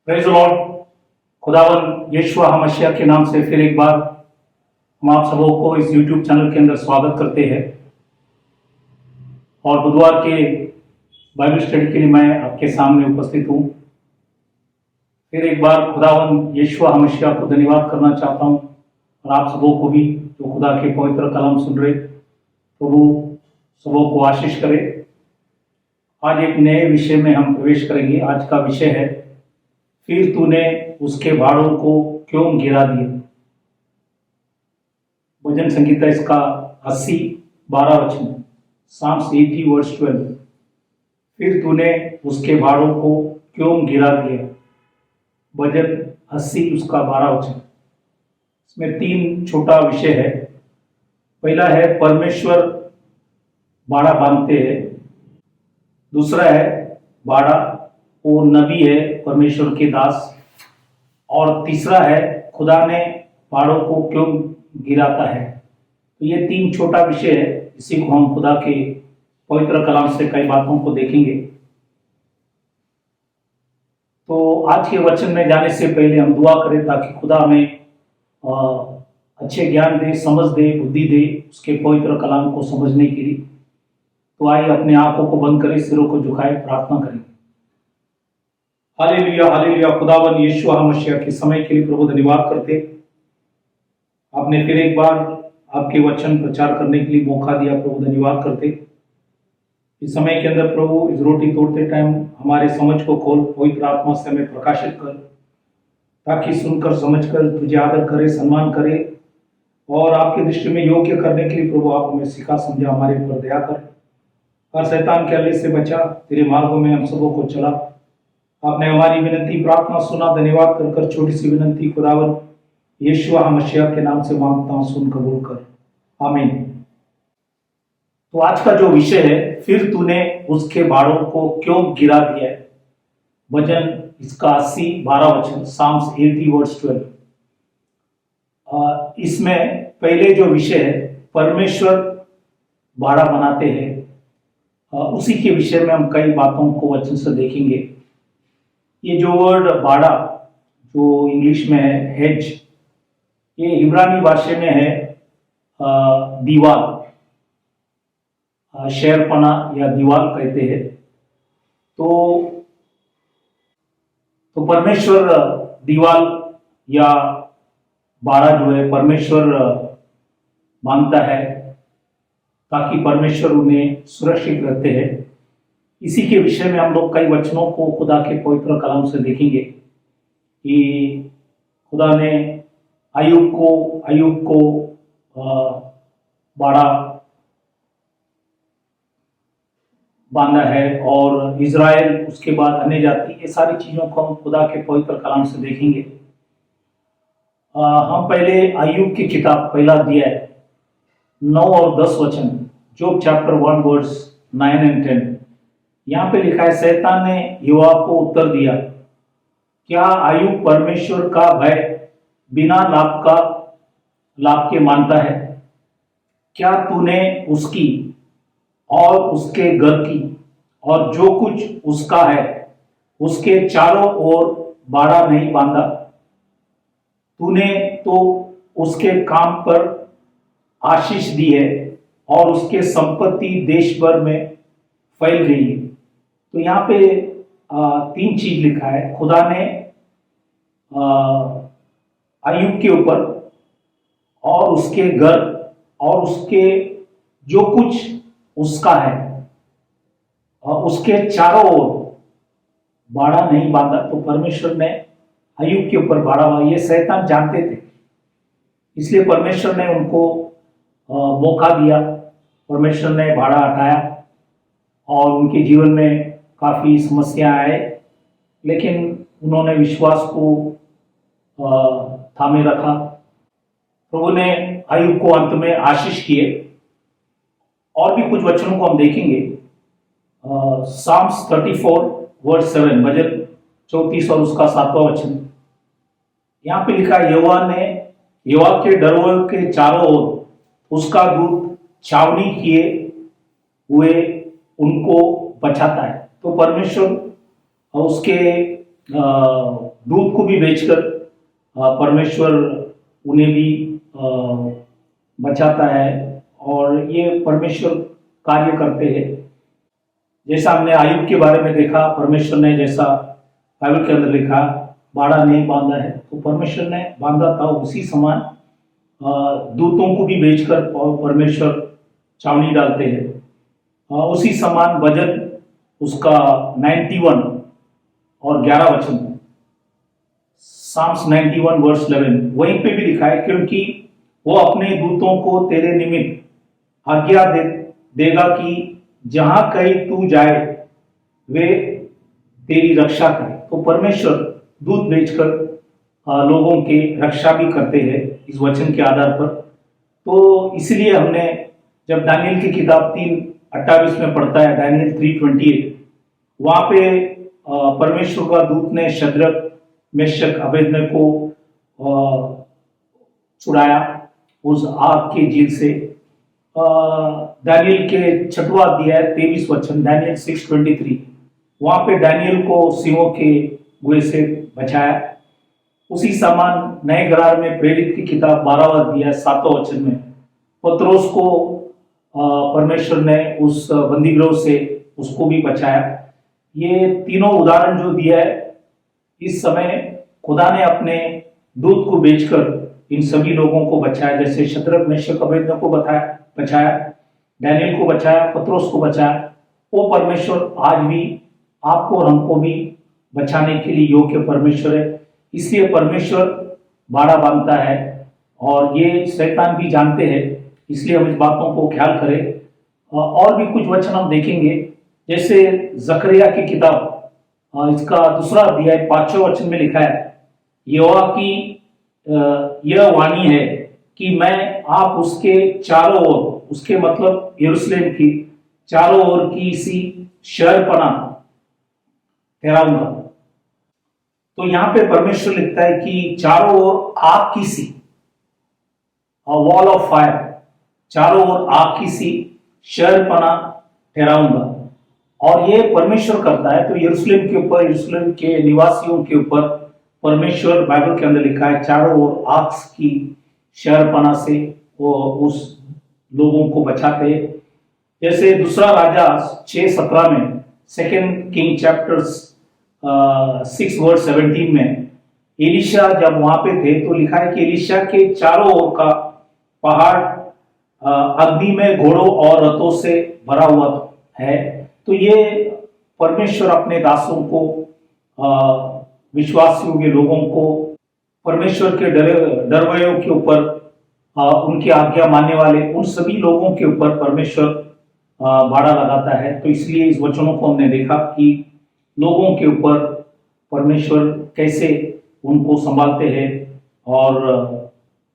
Praise the Lord. खुदावन यीशु मसीह के नाम से फिर एक बार हम आप सबों को इस YouTube चैनल के अंदर स्वागत करते हैं। और बुधवार के बाइबल स्टडी के लिए मैं आपके सामने उपस्थित हूँ। फिर एक बार खुदावन यीशु मसीह को धन्यवाद करना चाहता हूँ और आप सबों को भी जो खुदा के पवित्र कलाम सुन रहे, प्रभु सबों को आशीष करे। आज एक नए विषय में हम प्रवेश करेंगे। आज का विषय है, फिर तूने उसके भाड़ों को क्यों गिरा दिया। भजन संगीता इसका 80:12 वचन, Psalms 80:12। फिर तूने उसके भाड़ों को क्यों गिरा दिया। भजन 80 उसका 12 वचन। इसमें 3 छोटा विषय है। पहला है, परमेश्वर बाड़ा बांधते हैं। दूसरा है, बाड़ा वो नबी है, परमेश्वर के दास। और तीसरा है, खुदा ने बाड़ों को क्यों गिराता है। तो ये 3 छोटा विषय है। इसी को हम खुदा के पवित्र कलाम से कई बातों को देखेंगे। तो आज के वचन में जाने से पहले हम दुआ करें ताकि खुदा हमें अच्छे ज्ञान दे, समझ दे, बुद्धि दे उसके पवित्र कलाम को समझने के लिए। तो आइए अपने आंखों को बंद करें, सिरों को झुकाए, प्रार्थना करें। Hallelujah, hallelujah. खुदावन यीशु मसीह के समय के लिए प्रभु धन्यवाद करते। आपने फिर एक बार आपके वचन प्रचार करने के लिए मौका दिया, प्रभु धन्यवाद करते। इस समय के अंदर प्रभु इस रोटी तोड़ते टाइम हमारे समझ को खोल, पवित्र आत्मा से हमें प्रकाशित कर, ताकि सुनकर समझकर तुझे आदर करे, सम्मान करे और आपकी दृष्टि में योग्य करने के लिए प्रभु आप हमें सिखा समझा, हमारे ऊपर दया कर और शैतान के हल्ले से बचा, तेरे मार्गों में हम सबों को चला। आपने हमारी विनती प्रार्थना सुना, धन्यवाद कर छोटी सी विनती खुदावन यीशु मसीह के नाम से मांगता हूं, सुन कबूल कर, आमीन। तो आज का जो विषय है, फिर तूने उसके भाड़ों को क्यों गिरा दिया है। भजन इसका 80:12 वचन, Psalms 80:12। इसमें पहले जो विषय है, परमेश्वर बाड़ा बनाते हैं, उसी के विषय में हम कई बातों को वचन से देखेंगे। ये जो वर्ड बाड़ा, जो इंग्लिश में है हेज, ये इब्रानी भाषा में है दीवार, शहरपना या दीवार कहते हैं। तो परमेश्वर दीवार या बाड़ा जो है परमेश्वर बांधता है ताकि परमेश्वर उन्हें सुरक्षित रहते हैं। इसी के विषय में हम लोग कई वचनों को खुदा के पवित्र कलाम से देखेंगे कि खुदा ने अय्यूब को बाड़ा बांधा है और इज़राइल, उसके बाद अन्य जाति, ये सारी चीज़ों को हम खुदा के पवित्र कलाम से देखेंगे। हम पहले अय्यूब की किताब पहला अध्याय 9 और 10 वचन, जोब चैप्टर 1 वर्स 9 and 10। यहाँ पे लिखा है, शैतान ने युवा को उत्तर दिया, क्या अय्यूब परमेश्वर का भय बिना लाभ के मानता है। क्या तूने उसकी और उसके घर की और जो कुछ उसका है उसके चारों ओर बाड़ा नहीं बांधा। तूने तो उसके काम पर आशीष दी है और उसके संपत्ति देश भर में फैल गई है। तो यहाँ पे 3 चीज लिखा है। खुदा ने अय्यूब के ऊपर और उसके घर और उसके जो कुछ उसका है और उसके चारों ओर बाड़ा नहीं बांधा। तो परमेश्वर ने अय्यूब के ऊपर बाड़ा बांधा। ये शैतान जानते थे, इसलिए परमेश्वर ने उनको मौका दिया। परमेश्वर ने बाड़ा हटाया और उनके जीवन में काफी समस्या आए, लेकिन उन्होंने विश्वास को थामे रखा। प्रभु ने अय्यूब को अंत में आशीष किए। और भी कुछ वचनों को हम देखेंगे। Psalms 34 वर्स 7, भजन 34 और उसका 7वां वचन। यहाँ पे लिखा, यहोवा के डरोवर के चारों ओर उसका दूत छावनी किए हुए उनको बचाता है। तो परमेश्वर उसके दूध को भी बेचकर परमेश्वर उन्हें भी बचाता है और ये परमेश्वर कार्य करते हैं। जैसा हमने आयुब के बारे में देखा, परमेश्वर ने जैसा बाइबल के अंदर लिखा, बाड़ा नहीं बांधा है, तो परमेश्वर ने बांधा था। उसी समान दूतों को भी बेचकर परमेश्वर छावनी डालते हैं। उसी समान वजन उसका 91 और 11 वचन, साम्स 91 वर्स 11 वहीं पे भी लिखा है, क्योंकि वो अपने दूतों को तेरे निमित्त आज्ञा देगा कि जहां कहीं तू जाए वे तेरी रक्षा करें। तो परमेश्वर दूत भेजकर लोगों की रक्षा भी करते हैं इस वचन के आधार पर। तो इसलिए हमने जब दानियल की किताब 3:28 में पढ़ता है, दानियल 3:28, वहां पे परमेश्वर का दूत ने शद्रक मेशक अबेदनगो को छुड़ाया उस आग के झील से। दानियल के 6वां अध्याय 23 वचन, दानियल 6:23, वहां पे दानियल को सिंहों के गुहे से बचाया। उसी समान नए करार में प्रेरित की किताब 12वां अध्याय 7वां वचन में पत्रोस को परमेश्वर ने उस बंदीगृह से उसको भी बचाया। ये तीनों उदाहरण जो दिया है, इस समय खुदा ने अपने दूत को बेचकर इन सभी लोगों को बचाया। जैसे शद्रक मेशक अबेदनगो को बचाया, दानियल को बचाया, पत्रोस को बचाया। वो परमेश्वर आज भी आपको और हमको भी बचाने के लिए योग्य परमेश्वर है। इसलिए परमेश्वर बाड़ा बांधता है और ये शैतान भी जानते हैं, इसलिए हम इस बातों को ख्याल करें। और भी कुछ वचन हम देखेंगे, जैसे जकरिया की किताब इसका 2 अध्याय 5वें वचन में लिखा है, यहोवा की यह वाणी है कि मैं आप उसके चारों ओर, उसके मतलब यरूशलेम की चारों ओर की सी शहरपना ठहराऊंगा। तो यहां पे परमेश्वर लिखता है कि चारों ओर आग की सी, वॉल ऑफ फायर, चारों ओर आग की सी शहरपना ठहराऊंगा। और ये परमेश्वर करता है। तो यरूशलेम के ऊपर, यरूशलेम के निवासियों के ऊपर परमेश्वर, बाइबल के अंदर लिखा है, चारों ओर आग की शहरपना से वो उस लोगों को बचाते हैं। जैसे 2 राजा 6:17 में, 2 किंग चैप्टर 6 वर्स 17 में, एलिशा जब वहां पे थे तो लिखा है कि एलिशा के चारों ओर का पहाड़ अग्नि में घोड़ों और रथों से भरा हुआ है। तो ये परमेश्वर अपने दासों को, विश्वासियों के लोगों को, परमेश्वर के डरवयों के ऊपर, उनकी आज्ञा मानने वाले उन सभी लोगों के ऊपर परमेश्वर बाड़ा लगाता है। तो इसलिए इस वचनों को हमने देखा कि लोगों के ऊपर परमेश्वर कैसे उनको संभालते हैं। और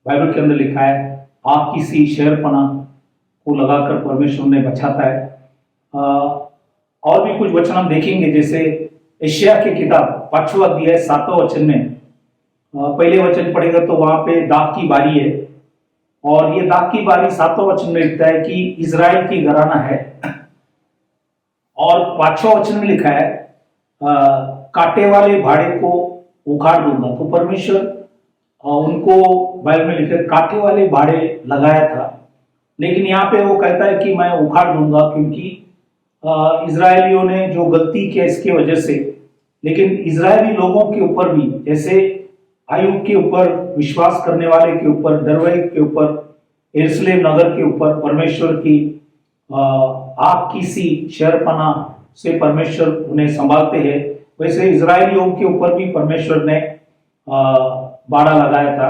बाइबल के अंदर लिखा है, आग की सी शहरपना को लगाकर परमेश्वर ने बचाता है। और भी कुछ वचन हम देखेंगे, जैसे यशायाह की किताब 5वां अध्याय 7वां वचन में, पहले वचन पढ़ेगा तो वहां पे दाग की बारी है। और ये दाग की बारी 7वां वचन में लिखता है कि इजराइल की घराना है। और 5वां वचन में लिखा है, कांटे वाले भाड़े को उखाड़ दूंगा। तो परमेश्वर उनको बाइबल में लिखे कांटे वाले भाड़े लगाया था, लेकिन यहाँ पे वो कहता है कि मैं उखाड़ दूंगा, क्योंकि इजरायलियों ने जो गलती की इसके वजह से। लेकिन इजरायली लोगों के ऊपर भी, जैसे आयुब के ऊपर, विश्वास करने वाले के ऊपर, डरवई के ऊपर, यरूशलेम नगर के ऊपर परमेश्वर की आग की सी शहरपना से परमेश्वर उन्हें संभालते हैं, वैसे इजरायलियों के ऊपर भी परमेश्वर ने बाड़ा लगाया था।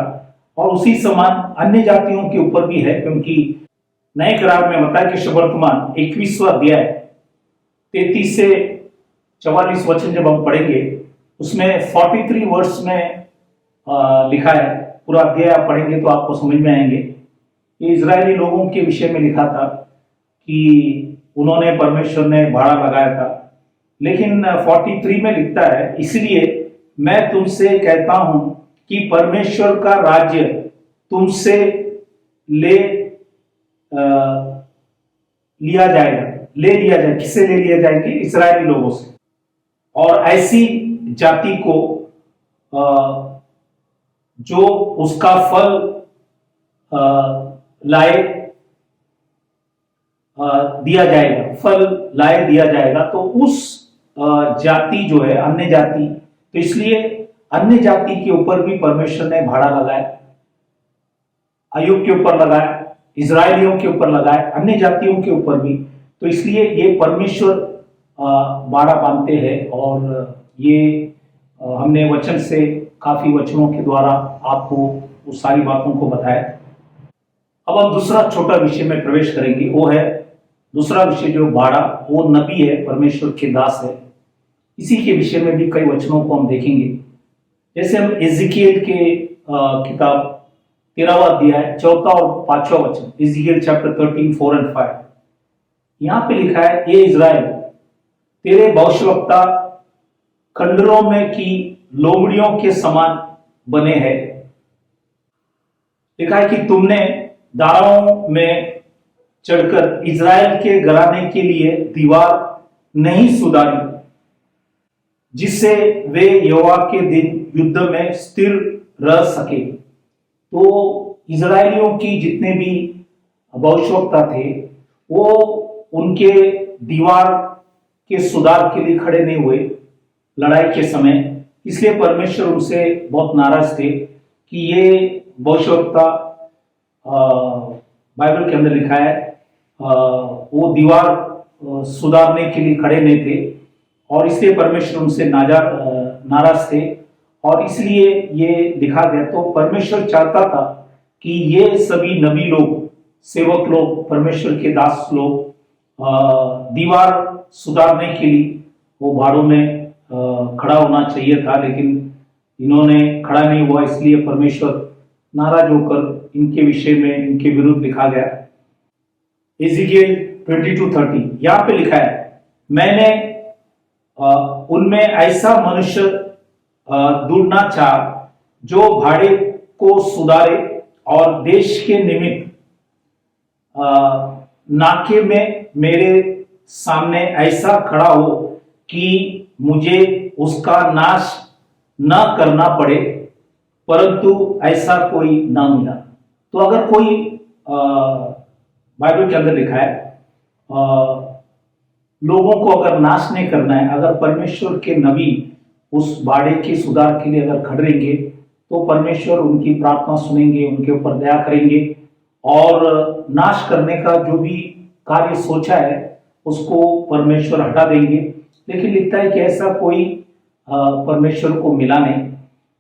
और उसी समान अन्य जातियों के ऊपर भी है, क्योंकि नए करार में बताया कि वर्तमान 21वां अध्याय 33 से 44 वचन जब हम पढ़ेंगे, उसमें 43 वर्ष में लिखा है। पूरा अध्याय आप पढ़ेंगे तो आपको समझ में आएंगे। ये इजरायली लोगों के विषय में लिखा था कि उन्होंने, परमेश्वर ने बाड़ा लगाया था। लेकिन 43 में लिखता है, इसलिए मैं तुमसे कहता हूं कि परमेश्वर का राज्य तुमसे लिया जाएगा, ले लिया जाए। किससे ले लिया जाएंगे? इस्राएली लोगों से। और ऐसी जाति को जो उसका फल लाए दिया जाएगा, फल लाए दिया जाएगा, तो उस जाति जो है अन्य जाति, तो इसलिए अन्य जाति के ऊपर भी परमेश्वर ने भाड़ा लगाया। अय्यूब के ऊपर लगाया, इजरायलियों के ऊपर लगाया, अन्य जातियों के ऊपर भी। तो इसलिए ये परमेश्वर भाड़ा बांधते हैं। और ये हमने वचन से, काफी वचनों के द्वारा आपको उस सारी बातों को बताया। अब हम दूसरा छोटा विषय में प्रवेश करेंगे। वो है दूसरा विषय जो भाड़ा, वो नबी है, परमेश्वर के दास है। इसी के विषय में भी कई वचनों को हम देखेंगे। जैसे हम एजिकियल के किताब 13वां अध्याय 4 और 5वां वचन, एजिकियल चैप्टर 13, 4 and 5, यहां पे लिखा है, ये इज़राइल तेरे भविष्यवक्ता खंडरों में की लोमड़ियों के समान बने हैं। लिखा है कि तुमने दारों में चढ़कर इज़राइल के घराने के लिए दीवार नहीं सुधारी, जिससे वे यहोवा के दिन युद्ध में स्थिर रह सके। तो इज़राइलियों की जितने भी भविष्यवक्ता थे, वो उनके दीवार के सुधार के लिए खड़े नहीं हुए लड़ाई के समय। इसलिए परमेश्वर उनसे बहुत नाराज थे कि ये भविष्यवक्ता, बाइबल के अंदर लिखा है, वो दीवार सुधारने के लिए खड़े नहीं थे, और इसलिए परमेश्वर उनसे नाराज थे। और इसलिए ये लिखा गया। तो परमेश्वर चाहता था कि ये सभी नबी लोग, सेवक लोग, परमेश्वर के दास लोग दीवार सुधारने के लिए वो भाड़ों में खड़ा होना चाहिए था, लेकिन इन्होंने खड़ा नहीं हुआ। इसलिए परमेश्वर नाराज होकर इनके विषय में, इनके विरुद्ध लिखा गया। एजिकियल 22:30 यहां पे लिखा है, मैंने उनमें ऐसा मनुष्य ढूंढना चाहा जो भाड़े को सुधारे और देश के निमित्त नाके में मेरे सामने ऐसा खड़ा हो कि मुझे उसका नाश न करना पड़े, परंतु ऐसा कोई ना मिला। तो अगर कोई, बाइबल के अंदर लिखा है, लोगों को अगर नाश नहीं करना है, अगर परमेश्वर के नबी उस बाड़े के सुधार के लिए अगर खड़ेंगे, तो परमेश्वर उनकी प्रार्थना सुनेंगे, उनके ऊपर दया करेंगे और नाश करने का जो भी कार्य सोचा है उसको परमेश्वर हटा देंगे। लेकिन लिखता है कि ऐसा कोई परमेश्वर को मिला नहीं।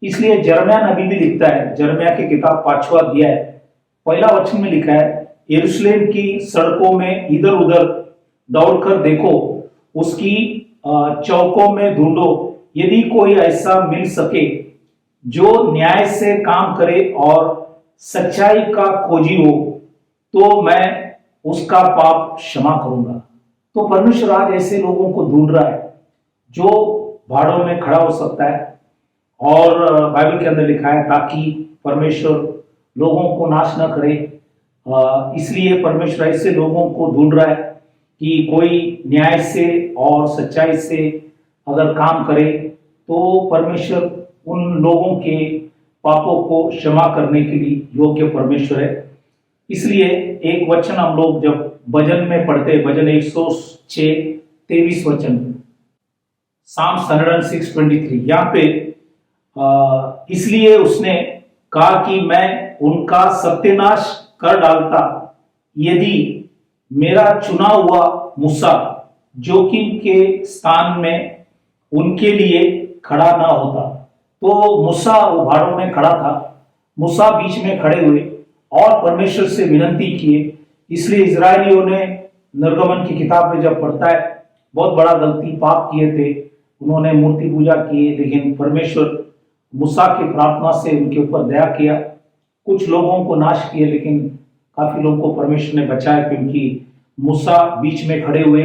इसलिए यिर्मयाह नबी भी लिखता है, यिर्मयाह की किताब 5वां अध्याय 1 वचन में लिखा है, यरूशलेम की सड़कों में इधर उधर दौड़कर देखो, उसकी चौकों में ढूंढो, यदि कोई ऐसा मिल सके जो न्याय से काम करे और सच्चाई का खोजी हो, तो मैं उसका पाप क्षमा करूंगा। तो परमेश्वर आज ऐसे लोगों को ढूंढ रहा है जो भाड़ों में खड़ा हो सकता है। और बाइबल के अंदर लिखा है ताकि परमेश्वर लोगों को नाश न करे, इसलिए परमेश्वर ऐसे लोगों को ढूंढ रहा है कि कोई न्याय से और सच्चाई से अगर काम करे, तो परमेश्वर उन लोगों के पापों को क्षमा करने के लिए योग्य परमेश्वर है। इसलिए एक वचन हम लोग जब भजन में पढ़ते हैं, भजन 106 23 वचन, Psalms 106:23, यहाँ पे इसलिए उसने कहा कि मैं उनका सत्यानाश कर डालता यदि मेरा चुना हुआ मूसा जोखिम के स्थान में उनके लिए खड़ा ना होता। तो मूसा वो भाड़ों में खड़ा था, मूसा बीच में खड़े हुए और परमेश्वर से विनती किए। इसलिए इजरायलियों ने निर्गमन की किताब में जब पढ़ता है, बहुत बड़ा गलती पाप किए थे, उन्होंने मूर्ति पूजा की, लेकिन परमेश्वर मूसा की प्रार्थना से उनके ऊपर दया किया, कुछ लोगों को नाश किए, लेकिन काफी लोगों को परमेश्वर ने बचाया, क्योंकि मूसा बीच में खड़े हुए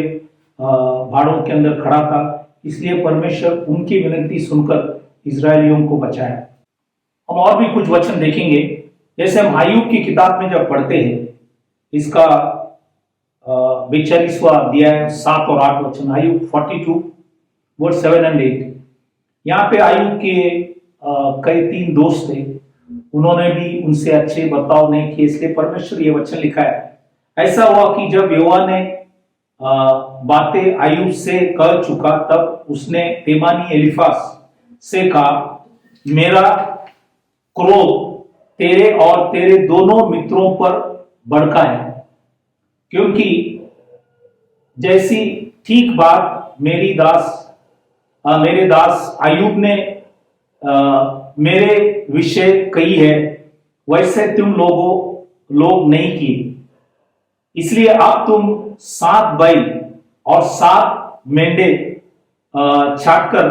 भाड़ों के अंदर खड़ा था। इसलिए परमेश्वर उनकी विनती सुनकर इजरायलियों को बचाया। हम और भी कुछ वचन देखेंगे, जैसे हम अय्यूब की किताब में जब पढ़ते हैं, इसका 42वां अध्याय 7 और 8 वचन, आयुब 42 वर्स 7 एंड 8। यहाँ पे आयुब के कई 3 दोस्त थे, उन्होंने भी उनसे अच्छे बर्ताव नहीं किए, इसलिए परमेश्वर ये वचन लिखा है। ऐसा हुआ कि जब यहोवा ने बातें आयुब से कह चुका, तब उसने तेमानी एलीफास से कहा, मेरा क्रोध तेरे और तेरे दोनों मित्रों पर भड़का है, क्योंकि जैसी ठीक बात मेरे दास आयुब ने मेरे विषय कही है, वैसे तुम लोग नहीं किए। इसलिए अब तुम 7 बैल और 7 मेंढे छाटकर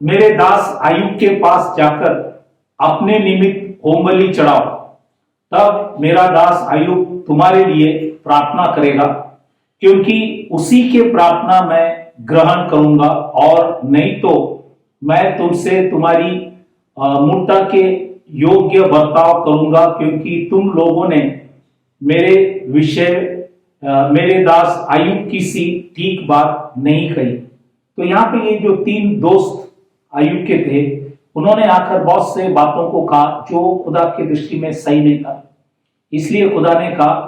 मेरे दास आयुब के पास जाकर अपने निमित्त होमबलि चढ़ाओ। तब मेरा दास आयुब तुम्हारे लिए प्रार्थना करेगा, क्योंकि उसी के प्रार्थना मैं ग्रहण करूंगा, और नहीं तो मैं तुमसे तुम्हारी मूर्खता के योग्य बर्ताव करूंगा, क्योंकि तुम लोगों ने मेरे विषय मेरे दास आयुब की सी ठीक बात नहीं कही। तो यहाँ पे ये जो 3 दोस्त आयुब के थे, उन्होंने आकर बहुत से बातों को कहा जो खुदा की दृष्टि में सही नहीं था। इसलिए खुदा ने कहा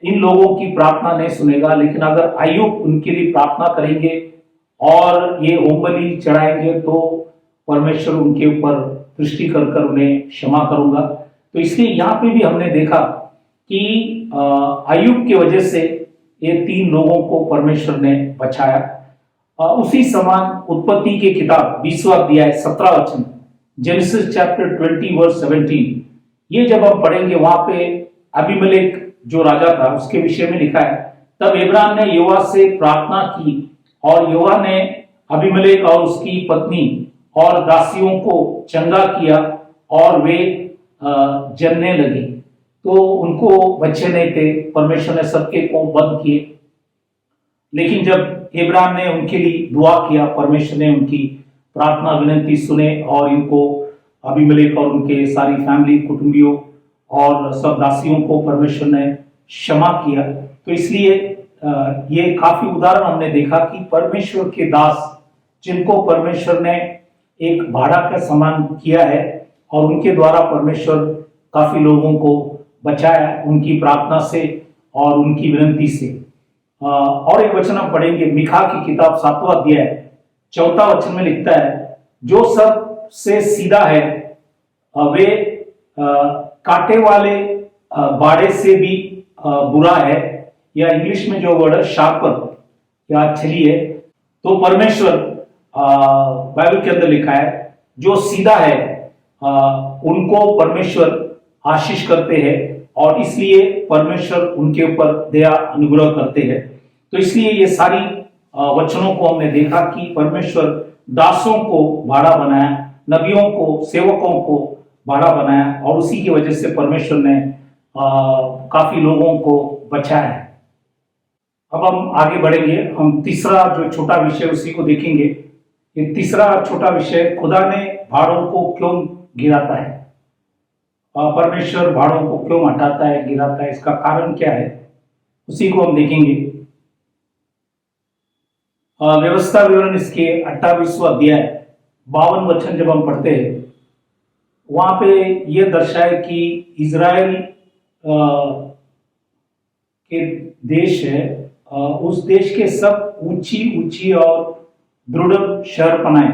इन लोगों की प्रार्थना नहीं सुनेगा, लेकिन अगर आयुब उनके लिए प्रार्थना करेंगे और ये होमबलि चढ़ाएंगे तो परमेश्वर उनके ऊपर दृष्टि कर उन्हें क्षमा करूंगा। तो इसलिए यहाँ पे भी हमने देखा कि आयुब की वजह से ये 3 लोगों को परमेश्वर ने बचाया। उसी समान उत्पत्ति की किताब 20वां अध्याय 17 वचन, जेनेसिस चैप्टर 20 वर्स 17, ये जब हम पढ़ेंगे, वहां पे अबीमेलेक जो राजा था उसके विषय में लिखा है, तब इब्राहिम ने यहोवा से प्रार्थना की और यहोवा ने अबीमेलेक और उसकी पत्नी और दासियों को चंगा किया और वे जलने लगी। तो उनको बच्चे नहीं थे, परमेश्वर ने सबके को बंद किए। लेकिन जब इब्राहिम ने उनके लिए दुआ किया, परमेश्वर ने उनकी प्रार्थना विनती सुने और इनको अबीमेलेक और उनके सारी फैमिली, कुटुंबियों और सब दासियों को परमेश्वर ने क्षमा किया। तो इसलिए ये काफी उदाहरण हमने देखा कि परमेश्वर के दास जिनको परमेश्वर ने एक भाड़ा का समान किया है और उनके द्वारा परमेश्वर काफी लोगों को बचाया उनकी प्रार्थना से और उनकी विनती से। और एक वचन हम पढ़ेंगे, मिखा की किताब 7वां अध्याय 4 वचन में लिखता है, जो सब से सीधा है वे कांटे वाले बाड़े से भी बुरा है, या इंग्लिश में जो वर्ड है शार्पर या छली है। तो परमेश्वर बाइबल के अंदर लिखा है जो सीधा है उनको परमेश्वर आशीष करते हैं, और इसलिए परमेश्वर उनके ऊपर दया अनुग्रह करते हैं। तो इसलिए ये सारी वचनों को हमने देखा कि परमेश्वर दासों को भाड़ा बनाया, नबियों को, सेवकों को भाड़ा बनाया, और उसी की वजह से परमेश्वर ने काफी लोगों को बचाया है। अब हम आगे बढ़ेंगे, हम तीसरा जो छोटा विषय उसी को देखेंगे। ये तीसरा छोटा विषय, खुदा ने भाड़ों को क्यों गिराता है, परमेश्वर भाड़ों को क्यों हटाता है, गिराता है, इसका कारण क्या है, उसी को हम देखेंगे। व्यवस्था विवरण इसके 28वां अध्याय 52 वचन जब हम पढ़ते हैं, वहां पे यह दर्शाए कि इजराइल के देश है, उस देश के सब ऊंची और दृढ़ शहर बनाए।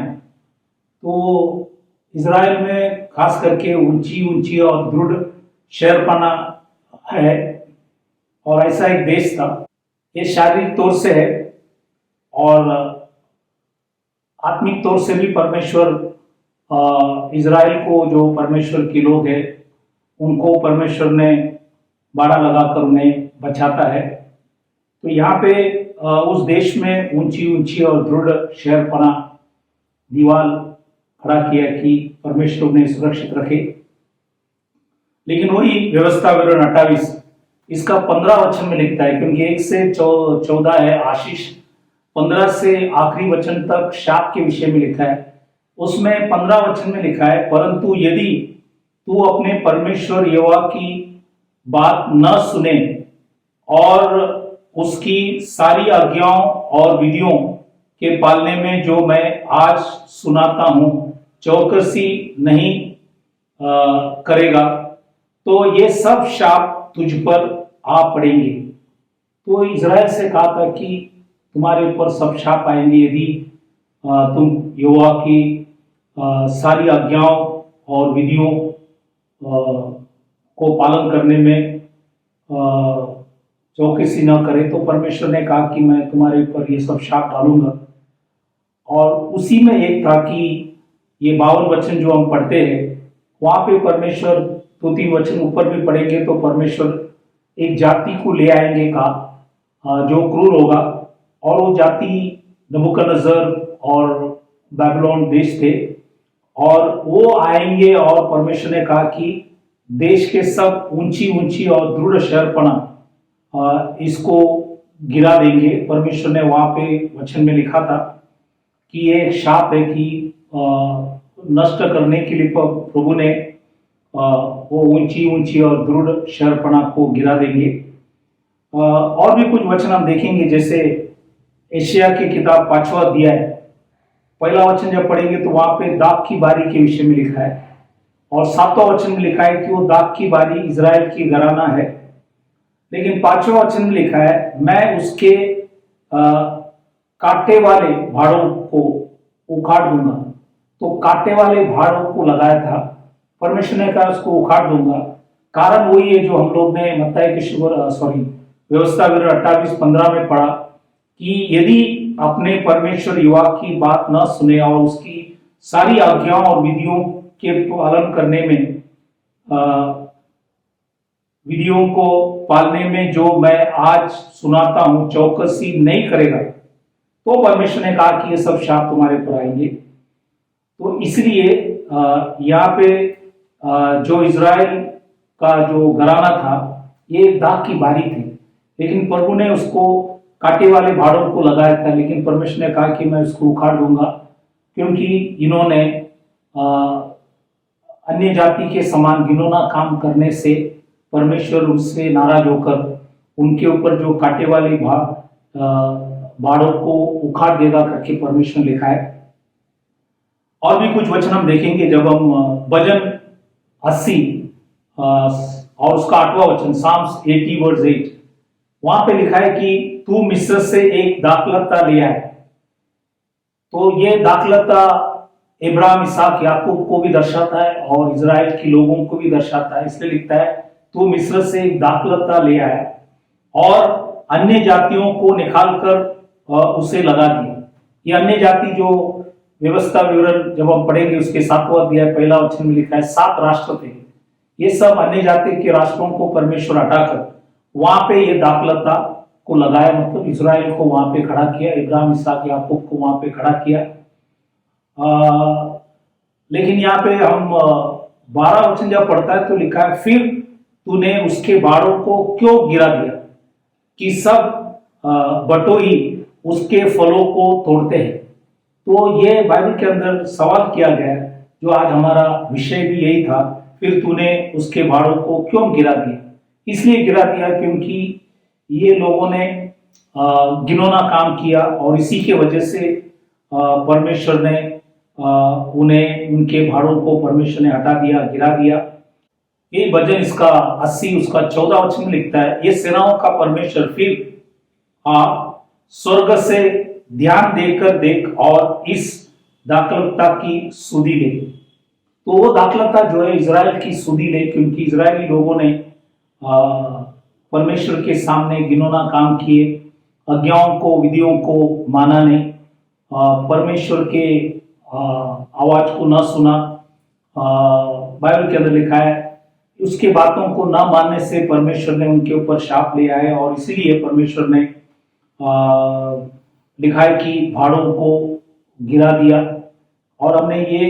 तो इजराइल में खास करके ऊंची और दृढ़ शहरपना है, और ऐसा एक देश था। ये शारीरिक तौर से है और आत्मिक तौर से भी परमेश्वर इजराइल को, जो परमेश्वर के लोग हैं, उनको परमेश्वर ने बाड़ा लगाकर उन्हें बचाता है। तो यहाँ पे उस देश में ऊंची और दृढ़ शहरपना दीवार खड़ा किया कि परमेश्वर उन्हें सुरक्षित रखे। लेकिन वही व्यवस्था विवरण 28 इसका 15 वचन में लिखता है, क्योंकि 1 से 14 है आशीष, 15 से आखिरी वचन तक शाप के विषय में लिखा है। उसमें 15 वचन में लिखा है, परंतु यदि तू अपने परमेश्वर यहोवा की बात न सुने और उसकी सारी आज्ञाओं और विधियों के पालने में जो मैं आज सुनाता हूं चौकसी नहीं करेगा तो ये सब शाप तुझ पर आ पड़ेंगे। तो इज़राइल से कहा था कि तुम्हारे ऊपर सब शाप आएंगे यदि तुम यहोवा की सारी आज्ञाओं और विधियों को पालन करने में चौकसी न करे। तो परमेश्वर ने कहा कि मैं तुम्हारे ऊपर ये सब शाप डालूंगा। और उसी में एक था कि ये 52 वचन जो हम पढ़ते हैं वहां पे परमेश्वर 2-3 वचन ऊपर भी पढ़ेंगे तो परमेश्वर एक जाति को ले आएंगे का जो क्रूर होगा। और वो जाति नबूकदनेस्सर और बेबीलोन देश थे और वो आएंगे और परमेश्वर ने कहा कि देश के सब ऊंची ऊंची और दृढ़ शहरपना इसको गिरा देंगे। परमेश्वर ने वहां पे वचन में लिखा था कि ये एक शाप है कि नष्ट करने के लिए प्रभु ने वो ऊंची ऊंची और दृढ़ शहरपना को गिरा देंगे। और भी कुछ वचन हम देखेंगे जैसे एशिया की किताब 5वां अध्याय पहला वचन जब पढ़ेंगे तो वहां पे दाख की बारी के विषय में लिखा है और 7वां वचन में लिखा है कि वो दाख की बारी इज़राइल की घराना है। लेकिन 5वां वचन में लिखा है मैं उसके कांटे वाले भाड़ों को उखाड़ दूंगा। तो कांटे वाले भाड़ों को लगाया था, परमेश्वर ने कहा उसको उखाड़ दूंगा। कारण वही है जो हम लोग ने मत्ती की व्यवस्था 28:15 में पढ़ा कि यदि अपने परमेश्वर यहोवा की बात न सुने और उसकी सारी आज्ञाओं और विधियों के पालन करने में विधियों को पालने में जो मैं आज सुनाता हूं चौकसी नहीं करेगा तो परमेश्वर ने कहा कि ये सब शाप तुम्हारे पर आएंगे। तो इसलिए यहाँ पे जो इज़राइल का जो घराना था ये दाख की बारी थी, लेकिन प्रभु ने उसको कांटे वाले भाड़ों को लगाया था। लेकिन परमेश्वर ने कहा कि मैं उसको उखाड़ दूंगा क्योंकि इन्होंने अन्य जाति के समान घिनौना काम करने से परमेश्वर उनसे नाराज होकर उनके ऊपर जो कांटे वाले भाड़ों को उखाड़ देगा करके परमेश्वर ने लिखा है। और भी कुछ वचन हम देखेंगे जब हम भजन 80 और उसका 8वां वचन साम्स 80:8 वहां पे लिखा है कि तू मिस्र से एक दाखलता ले आए। तो ये दाखलता इब्राहिम इसहाक याकूब को भी दर्शाता है और इज़राइल के लोगों को भी दर्शाता है। इसलिए लिखता है तू मिस्र से एक दाखलता ले आया और अन्य जातियों को निकाल कर उसे लगा दिया। ये अन्य जाति जो व्यवस्था विवरण जब हम पढ़ेंगे उसके 7वां अध्याय पहला वचन में लिखा है 7 राष्ट्र थे। ये सब अन्य जाति के राष्ट्रों को परमेश्वर हटाकर वहां पे ये दाखलता को लगाया, मतलब इज़राइल को वहां पे खड़ा किया, इब्राहिम इसहाक याकूब को वहां पे खड़ा किया। लेकिन यहाँ पे हम 12 वचन जब पढ़ता है तो लिखा है फिर तूने उसके बाड़ों को क्यों गिरा दिया कि सब बटोही उसके फलों को तोड़ते हैं। तो ये बाइबल के अंदर सवाल किया गया जो आज हमारा विषय भी यही था, फिर तूने उसके बाड़ों को क्यों गिरा दिया। इसलिए गिरा दिया क्योंकि ये लोगों ने घिनौना काम किया और इसी के वजह से परमेश्वर ने उन्हें उनके भाड़ों को परमेश्वर ने हटा दिया, गिरा दिया। ये भजन इसका 80 उसका 14 वचन में लिखता है ये सेनाओं का परमेश्वर फिर स्वर्ग से ध्यान देकर देख और इस दाखलता की सुधि ले। तो वो दाखलता जो है इज़राइल की सुधि ले, क्योंकि इज़राइली लोगों ने परमेश्वर के सामने घिनौना काम किए, आज्ञाओं को विधियों को माना नहीं, परमेश्वर के आवाज को न सुना। बाइबल के अंदर लिखा है उसके बातों को न मानने से परमेश्वर ने उनके ऊपर शाप ले आए और इसीलिए परमेश्वर ने लिखा है कि भाड़ों को गिरा दिया। और हमने ये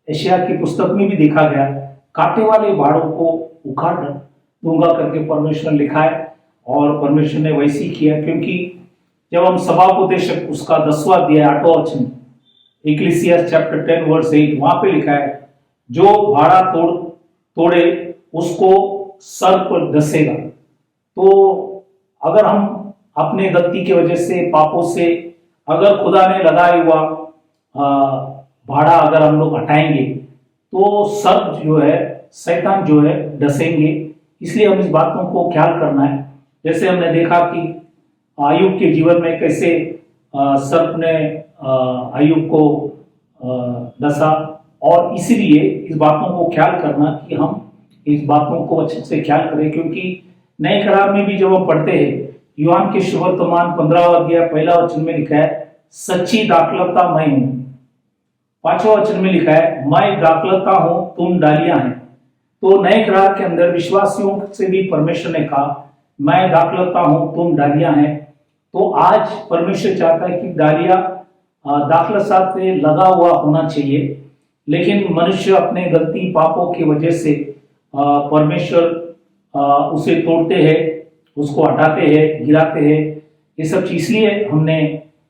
एशिया की पुस्तक में भी देखा गया कांटे वाले भाड़ों को उखाड़ दूंगा करके परमेश्वर ने लिखा है और परमेश्वर ने वैसी किया। क्योंकि जब हम सभापदेशक उसका 10वां अध्याय 8वां वचन इक्लेसियास चैप्टर 10:8 वहां पे लिखा है जो भाड़ा तोड़े उसको सर पर डसेगा। तो अगर हम अपने गलती की वजह से, पापों से, अगर खुदा ने लगाया हुआ भाड़ा अगर हम लोग हटाएंगे तो सब जो है, शैतान जो है डसेंगे। इसलिए हम इस बातों को ख्याल करना है। जैसे हमने देखा कि आयुब के जीवन में कैसे सर्प ने आयुब को डसा, और इसीलिए इस बातों को ख्याल करना कि हम इस बातों को अच्छे से ख्याल करें, क्योंकि नए करार में भी जब हम पढ़ते हैं, यूहान के सुवर्तमान 15 अध्याय 1 वचन में लिखा है, सच्ची दाखलता मैं हूं। 5वां वचन में लिखा है, मैं दाखलता हूं, तुम डालियां हैं। तो नए करार के अंदर विश्वासियों से भी परमेश्वर ने कहा, मैं दाखलता हूं, तुम डालियां हैं। तो आज परमेश्वर चाहता है कि डालियां दाखलता से लगा हुआ होना चाहिए, लेकिन मनुष्य अपने गलती पापों की वजह से परमेश्वर उसे तोड़ते हैं, उसको हटाते हैं, गिराते हैं। ये सब चीज इसलिए हमने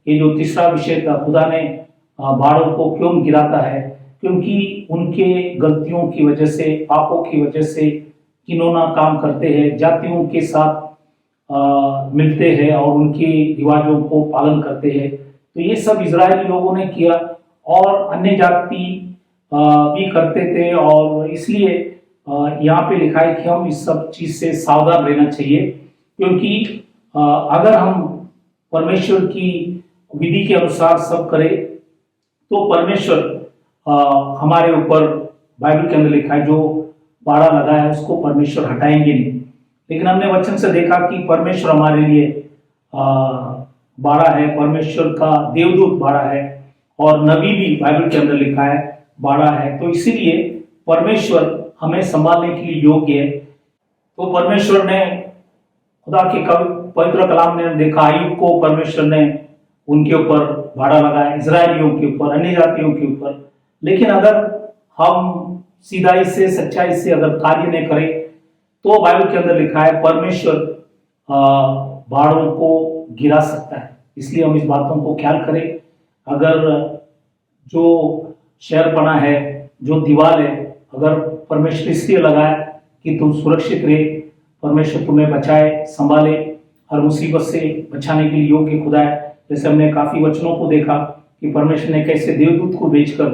ये जो तीसरा विषय था, खुदा ने बाड़ों को क्यों गिराता है, क्योंकि उनके गलतियों की वजह से, पापों की वजह से किनोना काम करते हैं, जातियों के साथ मिलते हैं और उनके रिवाजों को पालन करते हैं। तो ये सब इजरायली लोगों ने किया और अन्य जाति भी करते थे, और इसलिए यहाँ पे लिखा है कि हम इस सब चीज से सावधान रहना चाहिए, क्योंकि अगर हम परमेश्वर की विधि के अनुसार सब करें तो परमेश्वर हमारे ऊपर, बाइबल के अंदर लिखा है, जो बाड़ा लगा है उसको परमेश्वर हटाएंगे नहीं। लेकिन हमने वचन से देखा कि परमेश्वर हमारे लिए बाड़ा है, परमेश्वर का देवदूत बाड़ा है, और नबी भी बाइबल के अंदर लिखा है बाड़ा है। तो इसीलिए परमेश्वर हमें संभालने के लिए योग्य है। तो परमेश्वर ने, खुदा के पवित्र कलाम ने देखा, आयुब को परमेश्वर ने उनके ऊपर भाड़ा लगाया, इजरायलियों के ऊपर, अन्य जातियों के ऊपर। लेकिन अगर हम सीधाई से, सच्चाई से अगर कार्य नहीं करें तो बाइबल के अंदर लिखा है परमेश्वर बाड़ों को गिरा सकता है। इसलिए हम इस बातों को ख्याल करें। अगर जो शहरपना है, जो दीवार है, अगर परमेश्वर इसलिए लगाए कि तुम सुरक्षित रहे, परमेश्वर तुम्हें बचाए, संभाले, हर मुसीबत से बचाने के लिए योग्य खुदा है। जैसे हमने काफी वचनों को देखा कि परमेश्वर ने कैसे देवदूत को भेजकर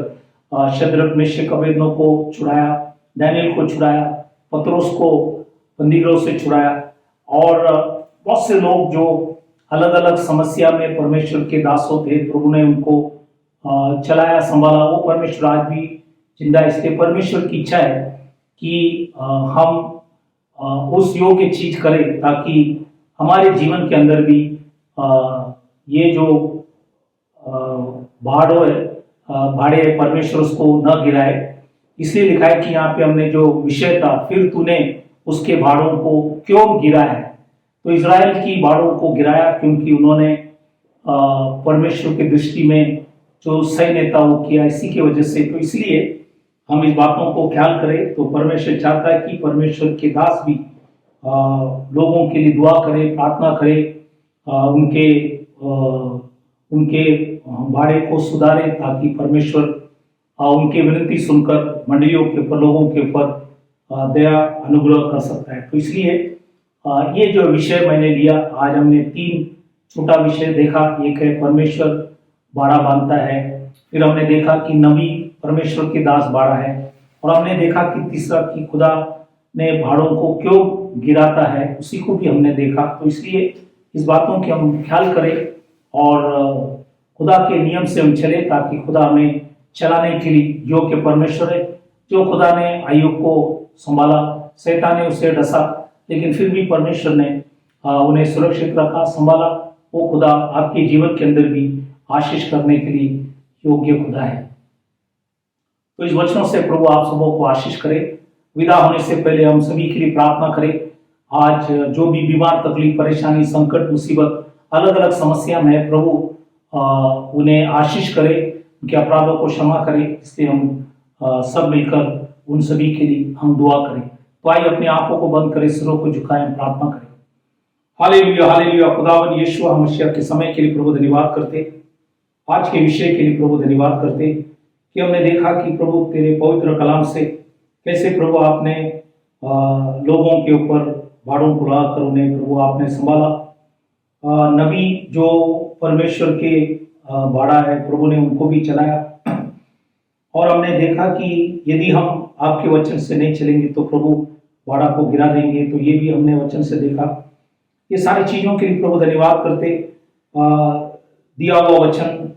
शद्रक, मेशक, अबेदनगो को छुड़ाया, दानियेल को छुड़ाया, पतरस को बंदीगृह से छुड़ाया, और बहुत से लोग जो अलग अलग समस्या में परमेश्वर के दास थे, प्रभु ने उनको चलाया, संभाला। वो परमेश्वर आज भी जिंदा। इसलिए परमेश्वर की इच्छा है कि हम उस योग्य चीज करें ताकि हमारे जीवन के अंदर भी ये जो भाड़े परमेश्वर उसको न गिराए। इसलिए लिखा है कि यहाँ पे हमने जो विषय था, फिर तूने उसके भाड़ों को क्यों गिराया है। तो इजराइल की भाड़ों को गिराया क्योंकि उन्होंने परमेश्वर की दृष्टि में जो सही नेता वो किया, इसी की वजह से। तो इसलिए हम इस बातों को ख्याल करें। तो परमेश्वर चाहता है कि परमेश्वर के दास भी लोगों के लिए दुआ करें, प्रार्थना करें, उनके भाड़े को सुधारे, ताकि परमेश्वर उनके विनती सुनकर मंडलियों के ऊपर, लोगों के ऊपर दया अनुग्रह कर सकता है। तो इसलिए ये जो विषय मैंने लिया, आज हमने 3 छोटा विषय देखा। एक है परमेश्वर बाड़ा बांधता है, फिर हमने देखा कि नबी परमेश्वर के दास बाड़ा है, और हमने देखा कि तीसरा कि खुदा ने भाड़ों को क्यों गिराता है, उसी को भी हमने देखा। तो इसलिए इस बातों के हम ख्याल करें और खुदा के नियम से हम चले, ताकि खुदा हमें चलाने के लिए योग्य परमेश्वर है। जो खुदा ने आयुब को संभाला, शैतान ने उसे डसा, लेकिन फिर भी परमेश्वर ने उन्हें सुरक्षित रखा, संभाला। वो खुदा आपके जीवन के अंदर भी आशीष करने के लिए योग्य खुदा है। तो इस वचनों से प्रभु आप सबों को आशीष करे। विदा होने से पहले हम सभी के लिए प्रार्थना करें। आज जो भी बीमार, तकलीफ, परेशानी, संकट, मुसीबत, अलग अलग समस्या में है, प्रभु उन्हें आशीष करे, उनके अपराधों को क्षमा करे। इसलिए हम सब मिलकर उन सभी के लिए हम दुआ करें। तो आइए अपनी आंखों को बंद करें, सिरों को झुकाएं, प्रार्थना करें। Hallelujah, hallelujah. खुदावन यीशु मसीह के समय के लिए प्रभु धन्यवाद करते, आज के विषय के लिए प्रभु धन्यवाद करते कि हमने देखा कि प्रभु तेरे पवित्र कलाम से कैसे प्रभु आपने लोगों के ऊपर भाड़ों को लगाकर उन्हें प्रभु आपने संभाला, नबी जो परमेश्वर के बाड़ा है, प्रभु ने उनको भी चलाया। और हमने देखा कि यदि हम आपके वचन से नहीं चलेंगे तो प्रभु बाड़ा को गिरा देंगे, तो ये भी हमने वचन से देखा। ये सारी चीजों के लिए प्रभु धन्यवाद करते। दिया हुआ वचन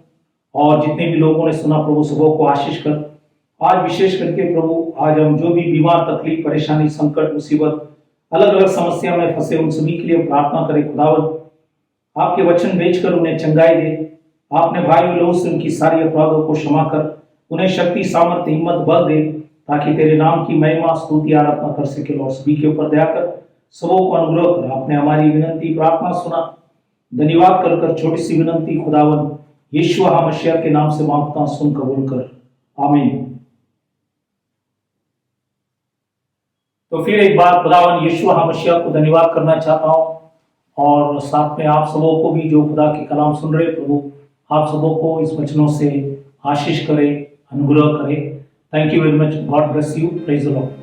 और जितने भी लोगों ने सुना, प्रभु सबों को आशीष कर। आज विशेष करके प्रभु, आज हम जो भी बीमार, तकलीफ, परेशानी, संकट, मुसीबत, अलग अलग समस्या में फंसे, उन सभी के लिए प्रार्थना करें। खुदावंद आपके वचन भेजकर उन्हें चंगाई दे। आपने भाई और लोगों से उनकी सारी अपराधों को क्षमा कर उन्हें शक्ति, सामर्थ्य, हिम्मत, बल दे, ताकि तेरे नाम की महिमा, स्तुति, आराधना कर सके। और सभी के ऊपर दया कर, सबों को अनुग्रह कर। आपने हमारी विनती, प्रार्थना सुना। धन्यवाद कर छोटी सी विनती खुदावंद यीशु मसीह के नाम से मांगता, सुन कबूल कर। आमीन। तो फिर एक बार खुदावंद यीशु मसीह को धन्यवाद करना चाहता हूँ, और साथ में आप सबों को भी जो खुदा के कलाम सुन रहे, प्रभु आप सबों को इस वचनों से आशीष करे, अनुग्रह करे। Thank you very much. God bless you. Praise the Lord.